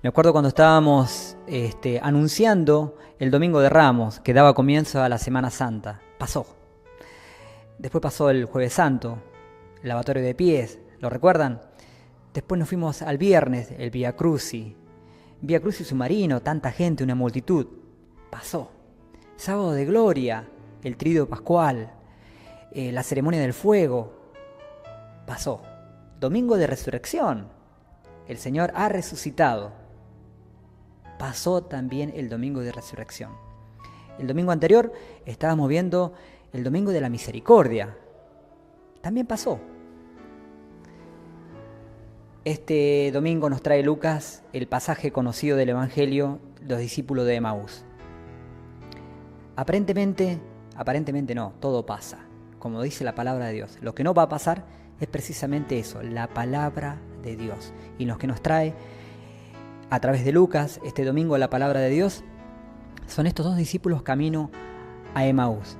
Me acuerdo cuando estábamos anunciando el Domingo de Ramos, que daba comienzo a la Semana Santa. Pasó. Después pasó el Jueves Santo, el lavatorio de pies, ¿lo recuerdan? Después nos fuimos al viernes, el Vía Crucis. Vía Crucis submarino, tanta gente, una multitud. Pasó. Sábado de Gloria, el Triduo Pascual, la ceremonia del fuego. Pasó. Domingo de Resurrección. El Señor ha resucitado. Pasó también el Domingo de Resurrección. El domingo anterior estábamos viendo el Domingo de la Misericordia. También pasó. Este domingo nos trae Lucas el pasaje conocido del Evangelio, los discípulos de Emaús. Aparentemente no, todo pasa, como dice la palabra de Dios. Lo que no va a pasar es precisamente eso, la palabra de Dios. Y los que nos trae a través de Lucas este domingo la palabra de Dios son estos dos discípulos camino a Emaús.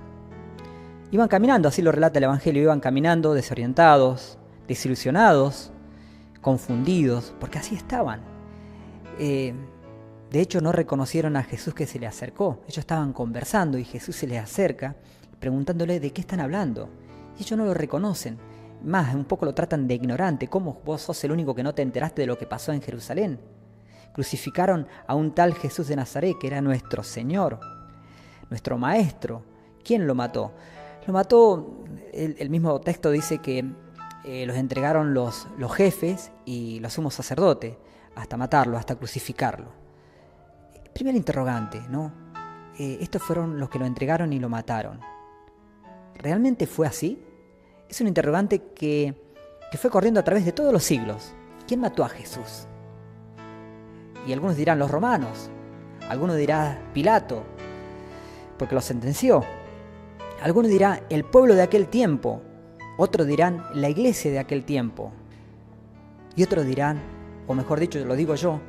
Iban caminando, así lo relata el Evangelio, iban caminando desorientados, desilusionados, confundidos, porque así estaban. De hecho, no reconocieron a Jesús que se le acercó. Ellos estaban conversando y Jesús se les acerca preguntándole de qué están hablando. Y ellos no lo reconocen. Más, un poco lo tratan de ignorante. ¿Cómo vos sos el único que no te enteraste de lo que pasó en Jerusalén? Crucificaron a un tal Jesús de Nazaret, que era nuestro Señor, nuestro Maestro. ¿Quién lo mató? Lo mató, el mismo texto dice que los entregaron los jefes y los sumos sacerdotes, hasta matarlo, hasta crucificarlo. Primer interrogante, ¿no? Estos fueron los que lo entregaron y lo mataron. ¿Realmente fue así? Es un interrogante que fue corriendo a través de todos los siglos. ¿Quién mató a Jesús? Y algunos dirán los romanos, algunos dirán Pilato, porque lo sentenció. Algunos dirán el pueblo de aquel tiempo, otros dirán la iglesia de aquel tiempo. Y otros dirán, o mejor dicho, lo digo yo,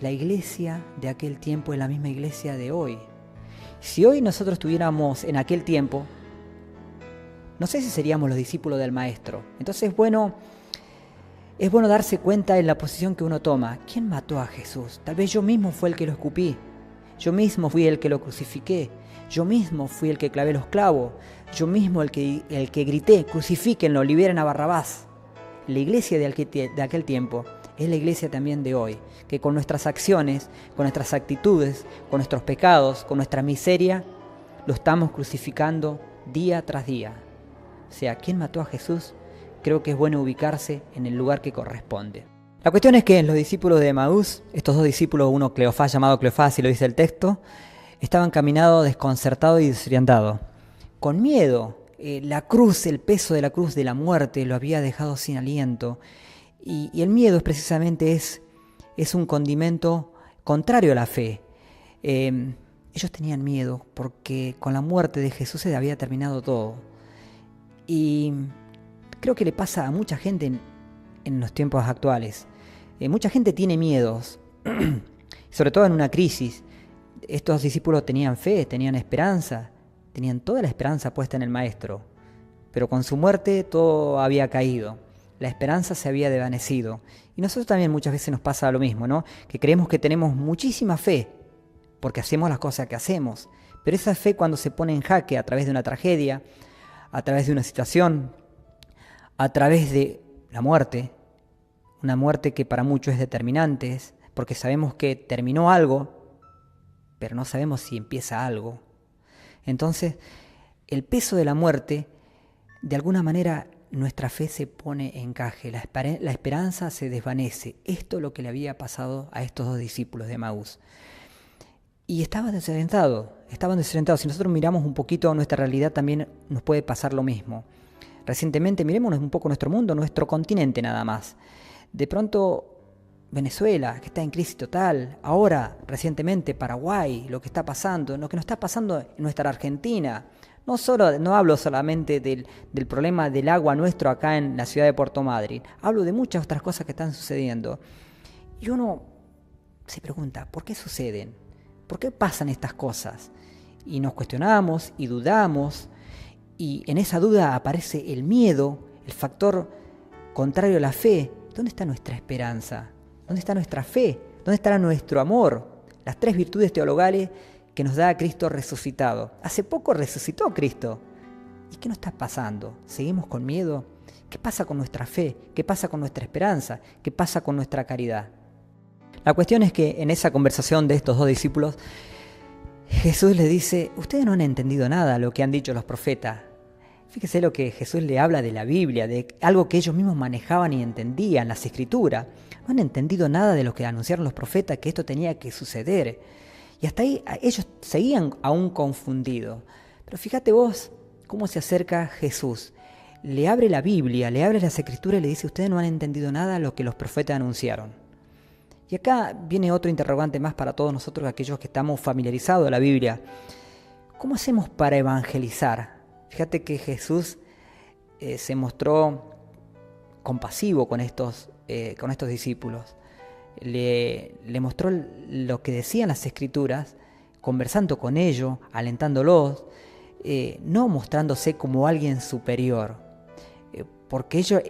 la iglesia de aquel tiempo es la misma iglesia de hoy. Si hoy nosotros estuviéramos en aquel tiempo, no sé si seríamos los discípulos del Maestro. Entonces, es bueno darse cuenta en la posición que uno toma. ¿Quién mató a Jesús? Tal vez yo mismo fui el que lo escupí. Yo mismo fui el que lo crucifiqué. Yo mismo fui el que clavé los clavos. Yo mismo el que grité, crucifíquenlo, liberen a Barrabás. La iglesia de aquel tiempo es la iglesia también de hoy, que con nuestras acciones, con nuestras actitudes, con nuestros pecados, con nuestra miseria, lo estamos crucificando día tras día. O sea, ¿quién mató a Jesús? Creo que es bueno ubicarse en el lugar que corresponde. La cuestión es que los discípulos de Emaús, estos dos discípulos, uno Cleofás, llamado Cleofás, así lo dice el texto, estaban caminando desconcertados y desorientados, con miedo. La cruz, el peso de la cruz de la muerte lo había dejado sin aliento. Y el miedo precisamente es un condimento contrario a la fe. Ellos tenían miedo porque con la muerte de Jesús se había terminado todo. Y creo que le pasa a mucha gente en los tiempos actuales. Mucha gente tiene miedos, sobre todo en una crisis. Estos discípulos tenían fe, tenían esperanza, tenían toda la esperanza puesta en el Maestro. Pero con su muerte todo había caído. La esperanza se había desvanecido. Y nosotros también muchas veces nos pasa lo mismo, ¿no? Que creemos que tenemos muchísima fe porque hacemos las cosas que hacemos. Pero esa fe, cuando se pone en jaque a través de una tragedia, a través de una situación, a través de la muerte, una muerte que para muchos es determinante, porque sabemos que terminó algo, pero no sabemos si empieza algo. Entonces, el peso de la muerte, de alguna manera, nuestra fe se pone en caje, la esperanza se desvanece. Esto es lo que le había pasado a estos dos discípulos de Emaús. Y estaban desorientados. Si nosotros miramos un poquito nuestra realidad, también nos puede pasar lo mismo. Recientemente, miremos un poco nuestro mundo, nuestro continente nada más. De pronto, Venezuela, que está en crisis total. Ahora, recientemente, Paraguay, lo que está pasando, lo que nos está pasando en nuestra Argentina. No hablo solamente del problema del agua nuestro acá en la ciudad de Puerto Madryn. Hablo de muchas otras cosas que están sucediendo. Y uno se pregunta, ¿por qué suceden? ¿Por qué pasan estas cosas? Y nos cuestionamos y dudamos. Y en esa duda aparece el miedo, el factor contrario a la fe. ¿Dónde está nuestra esperanza? ¿Dónde está nuestra fe ¿Dónde estará nuestro amor? Las 3 virtudes teologales que nos da Cristo resucitado. Hace poco resucitó Cristo. ¿Y qué nos está pasando? ¿Seguimos con miedo? ¿Qué pasa con nuestra fe? ¿Qué pasa con nuestra esperanza? ¿Qué pasa con nuestra caridad? La cuestión es que en esa conversación de estos 2 discípulos, Jesús les dice, ustedes no han entendido nada de lo que han dicho los profetas. Fíjese lo que Jesús le habla de la Biblia, de algo que ellos mismos manejaban y entendían, las Escrituras. No han entendido nada de lo que anunciaron los profetas, que esto tenía que suceder. Y hasta ahí ellos seguían aún confundidos. Pero fíjate vos cómo se acerca Jesús. Le abre la Biblia, le abre las Escrituras y le dice, ustedes no han entendido nada de lo que los profetas anunciaron. Y acá viene otro interrogante más para todos nosotros, aquellos que estamos familiarizados con la Biblia. ¿Cómo hacemos para evangelizar? Fíjate que Jesús se mostró compasivo con estos discípulos. Le mostró lo que decían las Escrituras, conversando con ellos, alentándolos, no mostrándose como alguien superior, porque ellos,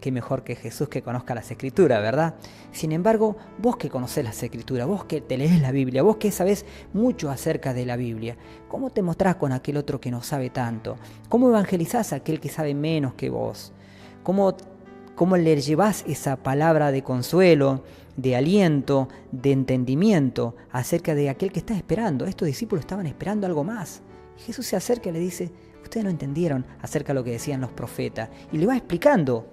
qué mejor que Jesús que conozca las Escrituras, ¿verdad? Sin embargo, vos que conocés las Escrituras, vos que te lees la Biblia, vos que sabés mucho acerca de la Biblia, ¿cómo te mostrás con aquel otro que no sabe tanto? ¿Cómo evangelizás a aquel que sabe menos que vos? ¿Cómo le llevás esa palabra de consuelo, de aliento, de entendimiento acerca de aquel que está esperando? Estos discípulos estaban esperando algo más. Y Jesús se acerca y le dice, ustedes no entendieron acerca de lo que decían los profetas. Y le va explicando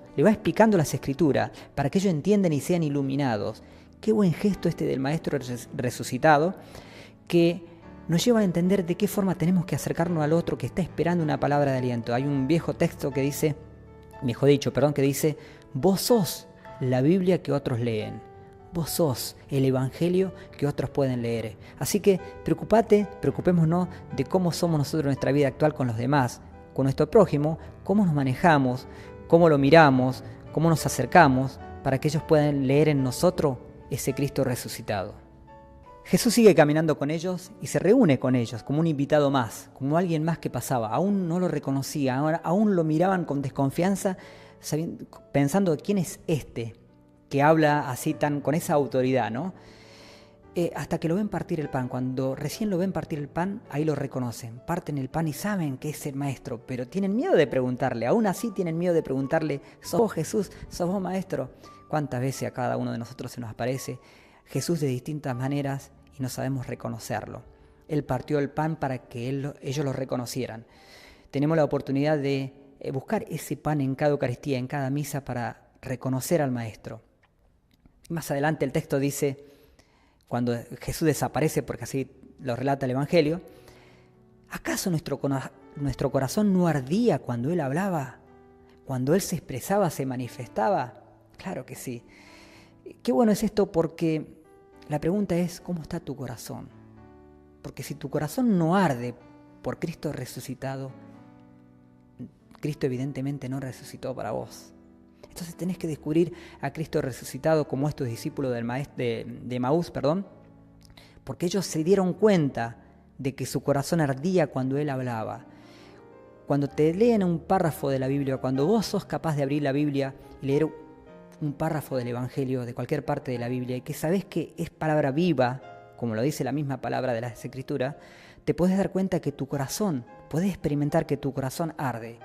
las Escrituras para que ellos entiendan y sean iluminados. Qué buen gesto este del Maestro resucitado, que nos lleva a entender de qué forma tenemos que acercarnos al otro que está esperando una palabra de aliento. Hay un viejo texto que dice, que dice, vos sos la Biblia que otros leen. Vos sos el Evangelio que otros pueden leer. Así que preocupémonos de cómo somos nosotros en nuestra vida actual con los demás, con nuestro prójimo, cómo nos manejamos, cómo lo miramos, cómo nos acercamos, para que ellos puedan leer en nosotros ese Cristo resucitado. Jesús sigue caminando con ellos y se reúne con ellos como un invitado más, como alguien más que pasaba. Aún no lo reconocía, aún lo miraban con desconfianza, pensando quién es este que habla así con esa autoridad, ¿no? Hasta que lo ven partir el pan. Cuando recién lo ven partir el pan, ahí lo reconocen. Parten el pan y saben que es el Maestro, pero tienen miedo de preguntarle. Aún así tienen miedo de preguntarle, ¿sos vos Jesús? ¿Sos vos Maestro? ¿Cuántas veces a cada uno de nosotros se nos aparece Jesús de distintas maneras y no sabemos reconocerlo? Él partió el pan para que ellos lo reconocieran. Tenemos la oportunidad de buscar ese pan en cada Eucaristía, en cada misa, para reconocer al Maestro. Más adelante el texto dice, cuando Jesús desaparece, porque así lo relata el Evangelio, ¿acaso nuestro corazón no ardía cuando Él hablaba? Cuando Él se expresaba, se manifestaba. Claro que sí. Qué bueno es esto, porque la pregunta es, ¿cómo está tu corazón? Porque si tu corazón no arde por Cristo resucitado, Cristo evidentemente no resucitó para vos. Entonces tenés que descubrir a Cristo resucitado como estos discípulos de Emaús, porque ellos se dieron cuenta de que su corazón ardía cuando Él hablaba. Cuando te leen un párrafo de la Biblia, cuando vos sos capaz de abrir la Biblia y leer un párrafo del Evangelio, de cualquier parte de la Biblia, y que sabés que es palabra viva, como lo dice la misma palabra de las Escrituras, te podés dar cuenta que tu corazón, podés experimentar que tu corazón arde,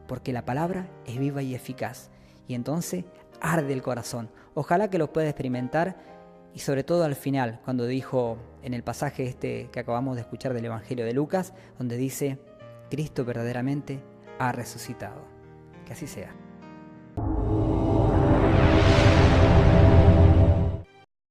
porque la palabra es viva y eficaz. Y entonces arde el corazón. Ojalá que lo pueda experimentar, y sobre todo al final, cuando dijo en el pasaje que acabamos de escuchar del Evangelio de Lucas, donde dice, Cristo verdaderamente ha resucitado. Que así sea.